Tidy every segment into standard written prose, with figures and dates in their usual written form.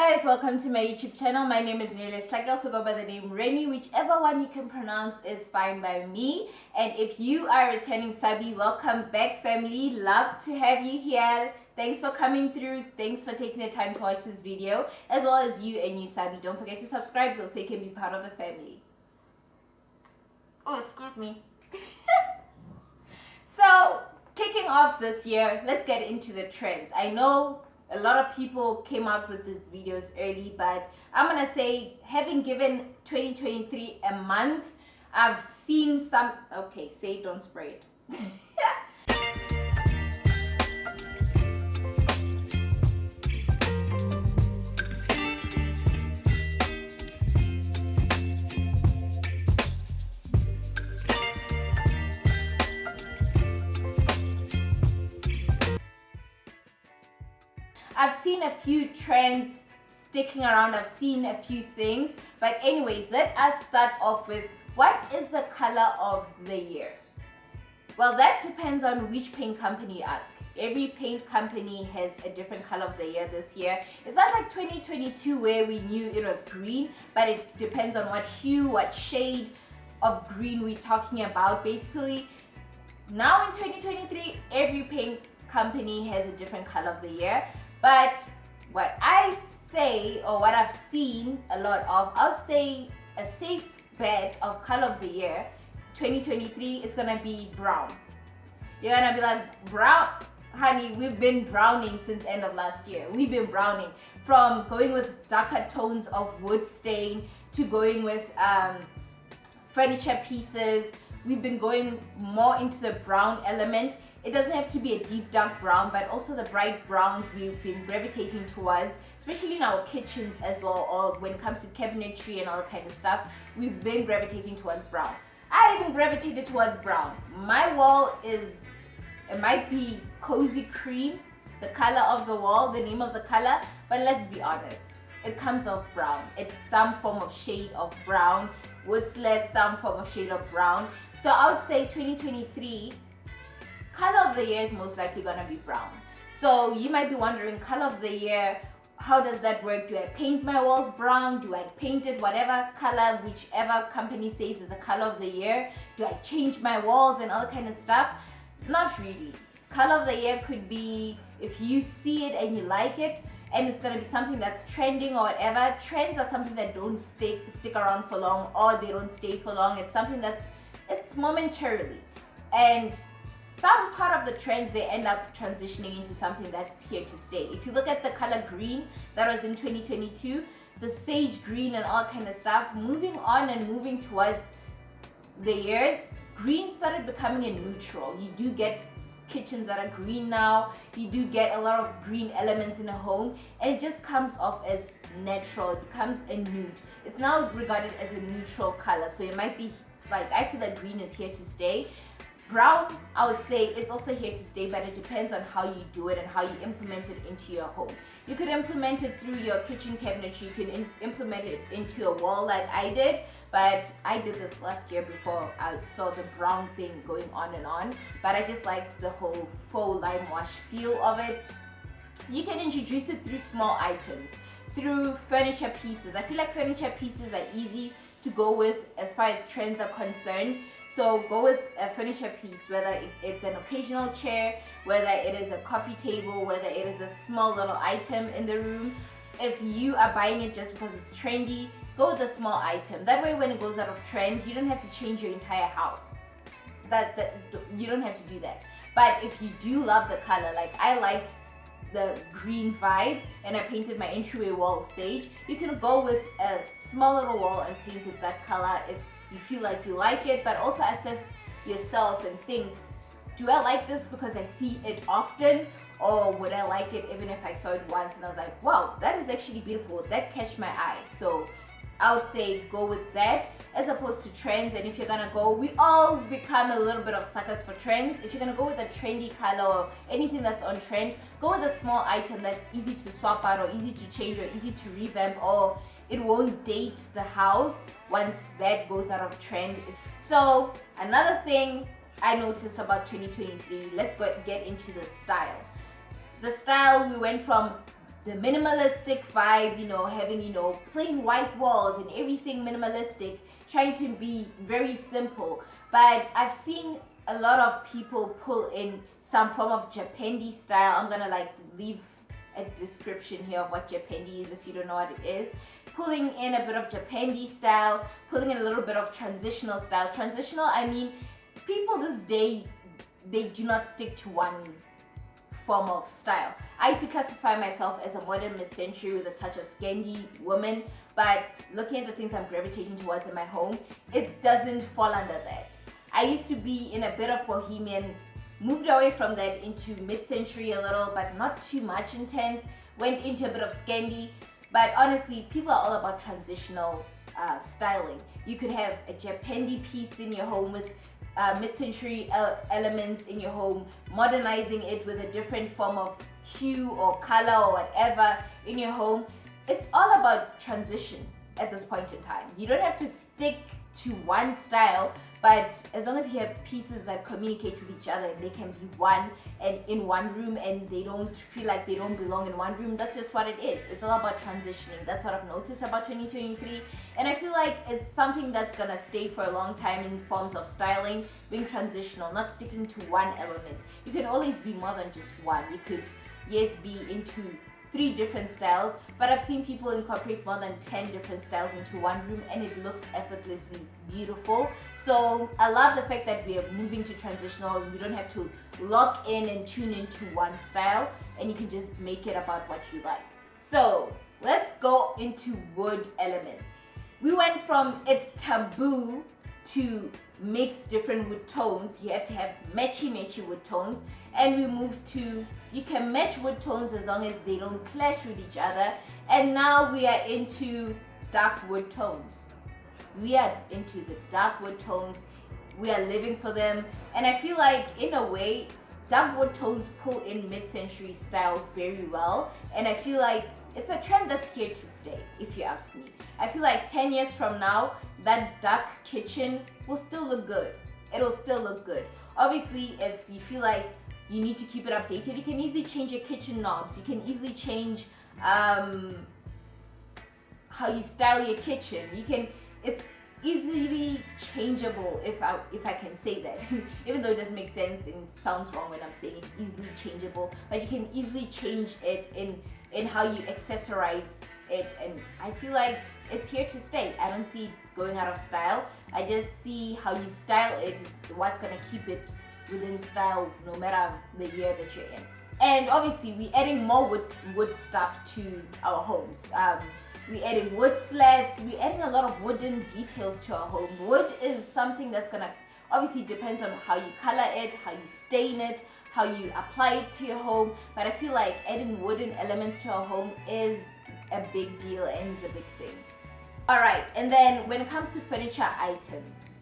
Guys, welcome to my YouTube channel. My name is Reneilwe Sehlake. I also go by the name Reni. Whichever one you can pronounce is fine by me. And if you are a returning subby, welcome back, family. Love to have you here. Thanks for coming through. Thanks for taking the time to watch this video, as well as you and you subby. Don't forget to subscribe though, so you can be part of the family. Oh, excuse me. So, kicking off this year, let's get into the trends. I know a lot of people came out with these videos early, but I'm gonna say, having given 2023 a month, I've seen some, okay, say it, don't spray it. I've seen a few trends sticking around, I've seen a few things, but anyways, let us start off with, what is the color of the year? Well, that depends on which paint company you ask. Every paint company has a different color of the year this year. It's not like 2022 where we knew it was green, but it depends on what hue, what shade of green we're talking about. Basically, now in 2023, every paint company has a different color of the year. But what I say, or what I've seen a lot of, I would say a safe bet of color of the year, 2023, it's gonna be brown. You're gonna be like, brown? Honey, we've been browning since end of last year. We've been browning. From going with darker tones of wood stain, to going with furniture pieces. We've been going more into the brown element. It doesn't have to be a deep dark brown, but also the bright browns we've been gravitating towards, especially in our kitchens as well, or when it comes to cabinetry and all that kind of stuff, we've been gravitating towards brown. I even gravitated towards brown. My wall is, it might be cozy cream, the color of the wall, the name of the color, but let's be honest, it comes off brown. It's some form of shade of brown, wood slats, some form of shade of brown. So I would say 2023, color of the year is most likely gonna be brown. So you might be wondering, color of the year, how does that work? Do I paint my walls brown? Do I paint it whatever color, whichever company says is the color of the year? Do I change my walls and all kind of stuff? Not really. Color of the year could be, if you see it and you like it, and it's gonna be something that's trending or whatever. Trends are something that don't stick around for long, or they don't stay for long. It's something it's momentarily. And some part of the trends, they end up transitioning into something that's here to stay. If you look at the color green that was in 2022, the sage green and all kind of stuff, moving on and moving towards the years, green started becoming a neutral. You do get kitchens that are green now. You do get a lot of green elements in a home, and it just comes off as natural. It becomes a nude. It's now regarded as a neutral color. So it might be like, I feel like green is here to stay. Brown, I would say it's also here to stay, but it depends on how you do it and how you implement it into your home. You could implement it through your kitchen cabinetry. You can implement it into a wall like I did, but I did this last year before I saw the brown thing going on and on. But I just liked the whole faux lime wash feel of it. You can introduce it through small items, through furniture pieces. I feel like furniture pieces are easy to go with as far as trends are concerned. So go with a furniture piece, whether it's an occasional chair, whether it is a coffee table, whether it is a small little item in the room. If you are buying it just because it's trendy, go with a small item. That way when it goes out of trend, you don't have to change your entire house. You don't have to do that. But if you do love the color, like I liked the green vibe and I painted my entryway wall sage, you can go with a small little wall and paint it that color if you feel like you like it, but also assess yourself and think, do I like this because I see it often, or would I like it even if I saw it once and I was like, wow, that is actually beautiful, that catch my eye. So I would say go with that as opposed to trends. And if you're gonna go, we all become a little bit of suckers for trends. If you're gonna go with a trendy color or anything that's on trend, go with a small item that's easy to swap out or easy to change or easy to revamp, or it won't date the house once that goes out of trend. So another thing I noticed about 2023, let's get into the styles. The style, we went from the minimalistic vibe, you know, having, you know, plain white walls and everything minimalistic, trying to be very simple. But I've seen a lot of people pull in some form of Japendi style. I'm gonna like leave a description here of what Japendi is if you don't know what it is. Pulling in a bit of Japendi style, pulling in a little bit of transitional style. Transitional, I mean, people these days, they do not stick to one form of style. I used to classify myself as a modern mid-century with a touch of Scandi woman, but looking at the things I'm gravitating towards in my home, it doesn't fall under that. I used to be in a bit of bohemian, moved away from that into mid-century a little, but not too much intense, went into a bit of Scandi, but honestly, people are all about transitional styling. You could have a Japendi piece in your home with mid-century elements in your home, modernizing it with a different form of hue or color or whatever in your home. It's all about transition at this point in time. You don't have to stick to one style, but as long as you have pieces that communicate with each other and they can be one and in one room and they don't feel like they don't belong in one room, that's just what it is. It's all about transitioning. That's what I've noticed about 2023, and I feel like it's something that's gonna stay for a long time in forms of styling, being transitional, not sticking to one element. You can always be more than just one. You could, yes, be into 3 different styles, but I've seen people incorporate more than 10 different styles into one room and it looks effortlessly beautiful. So I love the fact that we are moving to transitional. We don't have to lock in and tune into one style, and you can just make it about what you like. So let's go into wood elements. We went from it's taboo to mix different wood tones. You have to have matchy wood tones, and we moved to you can match wood tones as long as they don't clash with each other, and now we are into dark wood tones. We are into the dark wood tones. We are living for them, and I feel like in a way dark wood tones pull in mid-century style very well, and I feel like it's a trend that's here to stay, if you ask me. I feel like 10 years from now, that dark kitchen will still look good. It'll still look good. Obviously, if you feel like you need to keep it updated, you can easily change your kitchen knobs. You can easily change how you style your kitchen. It's easily changeable, if I can say that. Even though it doesn't make sense and sounds wrong when I'm saying it, easily changeable, but you can easily change it in how you accessorize it, and I feel like it's here to stay. I don't see it going out of style. I just see how you style it is what's gonna keep it within style no matter the year that you're in. And obviously we're adding more wood stuff to our homes. We're adding wood slats, we're adding a lot of wooden details to our home. Wood is something that's gonna, obviously depends on how you color it, how you stain it, how you apply it to your home, but I feel like adding wooden elements to our home is a big deal and is a big thing. Alright, and then when it comes to furniture items,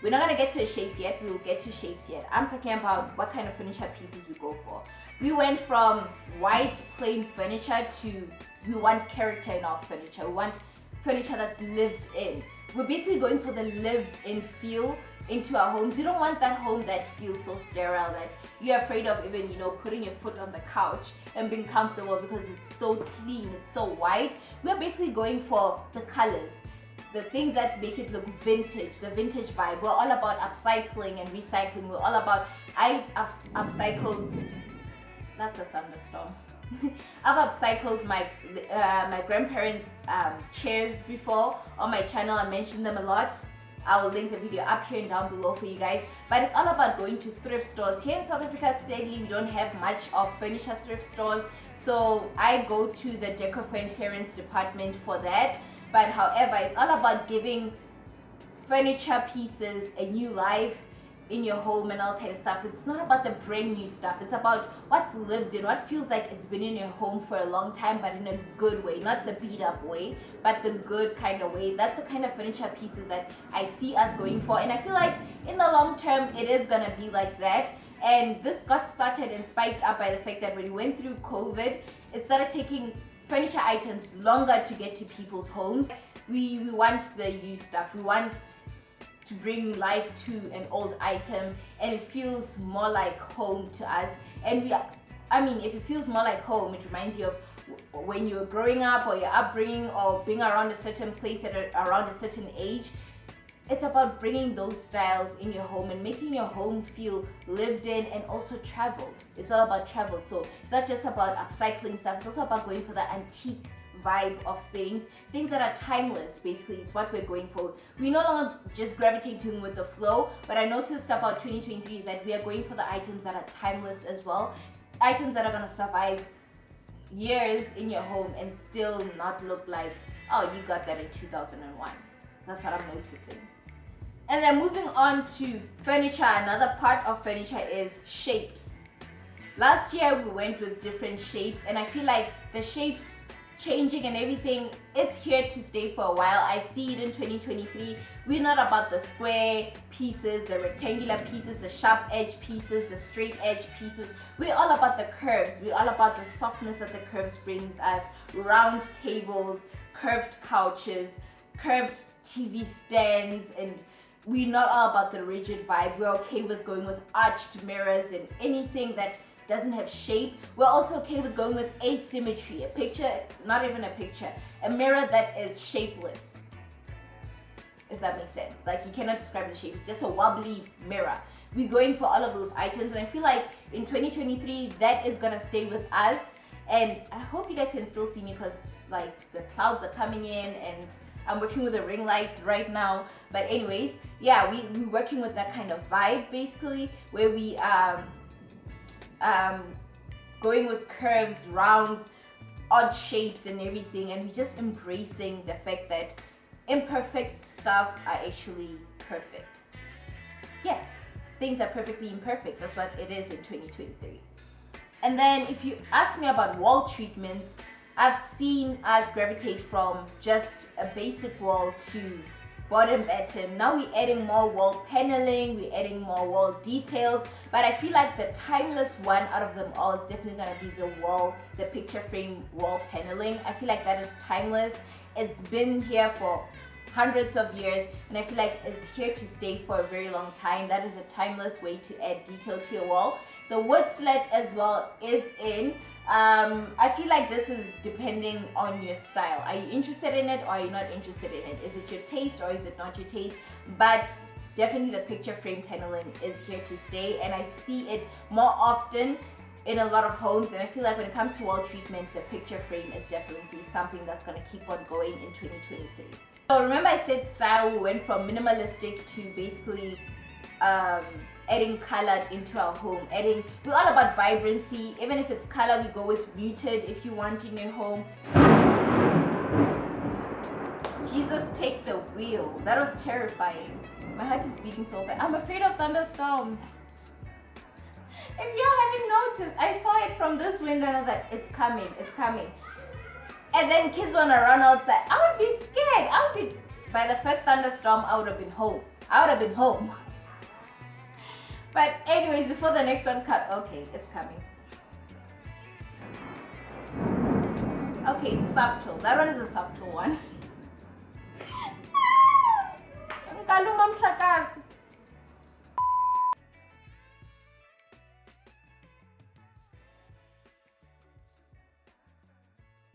we're not gonna get to a shape yet, we'll get to shapes yet. I'm talking about what kind of furniture pieces we go for. We went from white plain furniture to we want character in our furniture. We want furniture that's lived in. We're basically going for the lived in feel into our homes. You don't want that home that feels so sterile that you're afraid of even, you know, putting your foot on the couch and being comfortable because it's so clean, it's so white. We're basically going for the colors, the things that make it look vintage, the vintage vibe. We're all about upcycling and recycling. We're all about, I've upcycled, that's a thunderstorm. I've upcycled my grandparents' chairs before on my channel. I mentioned them a lot. I will link the video up here and down below for you guys. But it's all about going to thrift stores. Here in South Africa, sadly, we don't have much of furniture thrift stores. So I go to the Decor and clearance department for that. But however, it's all about giving furniture pieces a new life in your home and all kind of stuff. It's not about the brand new stuff. It's about what's lived in, what feels like it's been in your home for a long time, but in a good way, not the beat up way, but the good kind of way. That's the kind of furniture pieces that I see us going for, and I feel like in the long term it is gonna be like that. And this got started and spiked up by the fact that when we went through COVID, it started taking furniture items longer to get to people's homes. We want the used stuff. We want to bring life to an old item, and it feels more like home to us. And if it feels more like home, it reminds you of when you're growing up or your upbringing or being around a certain place around a certain age. It's about bringing those styles in your home and making your home feel lived in and also traveled. It's all about travel. So it's not just about upcycling stuff, it's also about going for the antique vibe of things that are timeless. Basically, it's what we're going for. We're no longer just gravitating with the flow, but I noticed about 2023 is that we are going for the items that are timeless as well. Items that are going to survive years in your home and still not look like, oh, you got that in 2001. That's what I'm noticing. And then moving on to furniture, another part of furniture is shapes. Last year we went with different shapes, and I feel like the shapes changing and everything, it's here to stay for a while. I see it in 2023. We're not about the square pieces, the rectangular pieces, the sharp edge pieces, the straight edge pieces. We're all about the curves. We're all about the softness that the curves brings us. Round tables, curved couches, curved TV stands, and we're not all about the rigid vibe. We're okay with going with arched mirrors and anything that doesn't have shape. We're also okay with going with asymmetry. A picture, not even a picture, a mirror that is shapeless. If that makes sense. Like, you cannot describe the shape. It's just a wobbly mirror. We're going for all of those items, and I feel like in 2023 that is gonna stay with us. And I hope you guys can still see me because like the clouds are coming in and I'm working with a ring light right now. But anyways, yeah, we're working with that kind of vibe basically, where we going with curves, rounds, odd shapes and everything, and we're just embracing the fact that imperfect stuff are actually perfect. Yeah, things are perfectly imperfect. That's what it is in 2023. And then if you ask me about wall treatments, I've seen us gravitate from just a basic wall to bottom batten. Now we're adding more wall paneling, we're adding more wall details, but I feel like the timeless one out of them all is definitely gonna be the picture frame wall paneling. I feel like that is timeless. It's been here for hundreds of years, and I feel like it's here to stay for a very long time. That is a timeless way to add detail to your wall. The wood slat as well is in. I feel like this is depending on your style. Are you interested in it or are you not interested in it? Is it your taste or is it not your taste? But definitely the picture frame paneling is here to stay, and I see it more often in a lot of homes, and I feel like when it comes to wall treatment, the picture frame is definitely something that's going to keep on going in 2023. So remember I said style, we went from minimalistic to basically adding color into our home. We're all about vibrancy. Even if it's color, we go with muted if you want in your home. Jesus, take the wheel. That was terrifying. My heart is beating so bad. I'm afraid of thunderstorms. If y'all haven't noticed, I saw it from this window and I was like, it's coming, it's coming. And then kids want to run outside. I would be scared. By the first thunderstorm, I would have been home. But anyways, before the next one okay, it's coming. Okay, it's subtle. That one is a subtle one.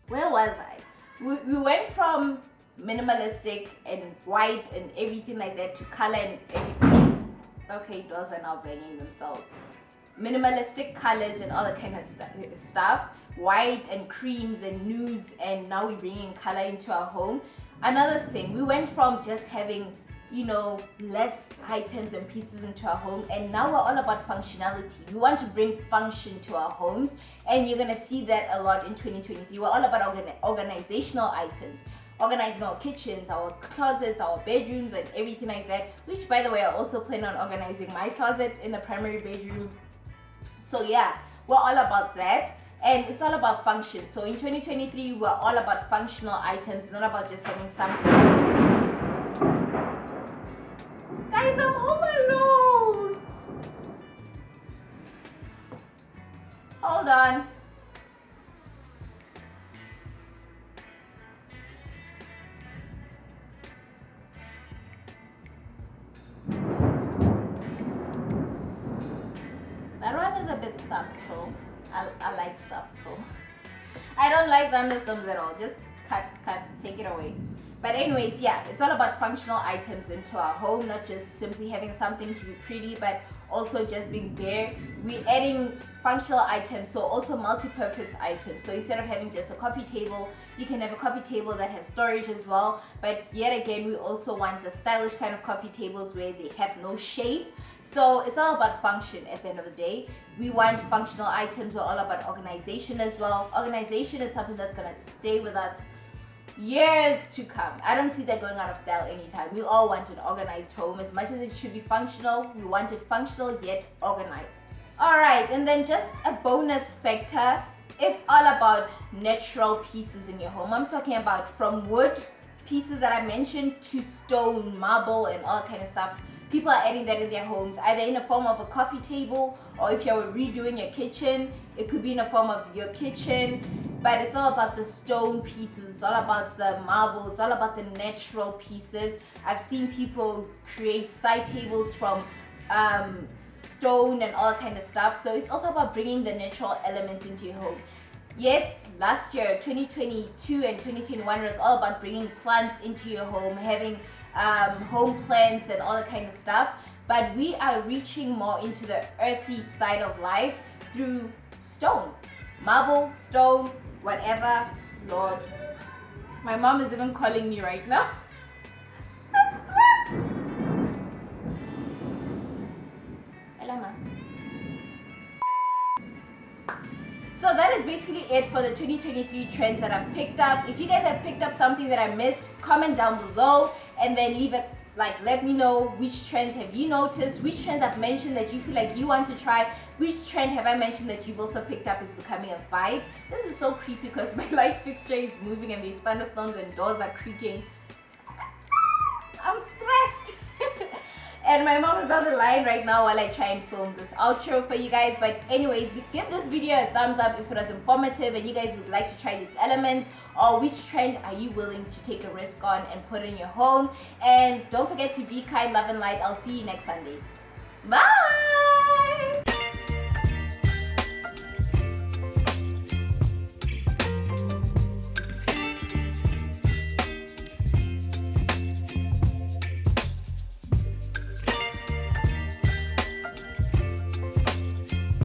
Where was I? We went from minimalistic and white and everything like that to color and everything. Okay, doors are now banging themselves. Minimalistic colors and all that kind of stuff. White and creams and nudes, and now we're bringing color into our home. Another thing, we went from just having, less items and pieces into our home, and now we're all about functionality. We want to bring function to our homes, and you're gonna see that a lot in 2023. We're all about organizational items. Organizing our kitchens, our closets, our bedrooms, and everything like that. Which, by the way, I also plan on organizing my closet in the primary bedroom. So yeah, we're all about that. And it's all about function. So in 2023, we're all about functional items. It's not about just having something. Guys, I'm home alone. Hold on. That one is a bit subtle. I like subtle. I don't like thunderstorms at all. Just cut, take it away. But anyways, yeah, it's all about functional items into our home, not just simply having something to be pretty, but also just being bare. We're adding functional items, so also multi-purpose items. So instead of having just a coffee table, you can have a coffee table that has storage as well. But yet again, we also want the stylish kind of coffee tables where they have no shape. So it's all about function at the end of the day. We want functional items. We're all about organization as well. Organization is something that's gonna stay with us years to come. I don't see that going out of style anytime. We all want an organized home. As much as it should be functional, we want it functional yet organized. Alright, and then just a bonus factor, it's all about natural pieces in your home. I'm talking about from wood pieces that I mentioned to stone, marble, and all kind of stuff. People are adding that in their homes, either in the form of a coffee table, or if you're redoing your kitchen, it could be in the form of your kitchen. But it's all about the stone pieces, it's all about the marble, it's all about the natural pieces. I've seen people create side tables from stone and all kind of stuff. So it's also about bringing the natural elements into your home. Yes, last year 2022 and 2021 was all about bringing plants into your home, having home plants and all that kind of stuff. But we are reaching more into the earthy side of life through stone, marble, stone, whatever. Lord, my mom is even calling me right now. I'm stressed. Hello, ma. So that is basically it for the 2023 trends that I've picked up. If you guys have picked up something that I missed, comment down below and then leave it, let me know which trends have you noticed, which trends I've mentioned that you feel like you want to try, which trend have I mentioned that you've also picked up is becoming a vibe. This is so creepy because my light fixture is moving and these thunderstorms and doors are creaking. I'm stressed. And my mom is on the line right now while I try and film this outro for you guys. But anyways, give this video a thumbs up if it was informative and you guys would like to try these elements, or which trend are you willing to take a risk on and put in your home. And don't forget to be kind, love and light. I'll see you next Sunday. Bye.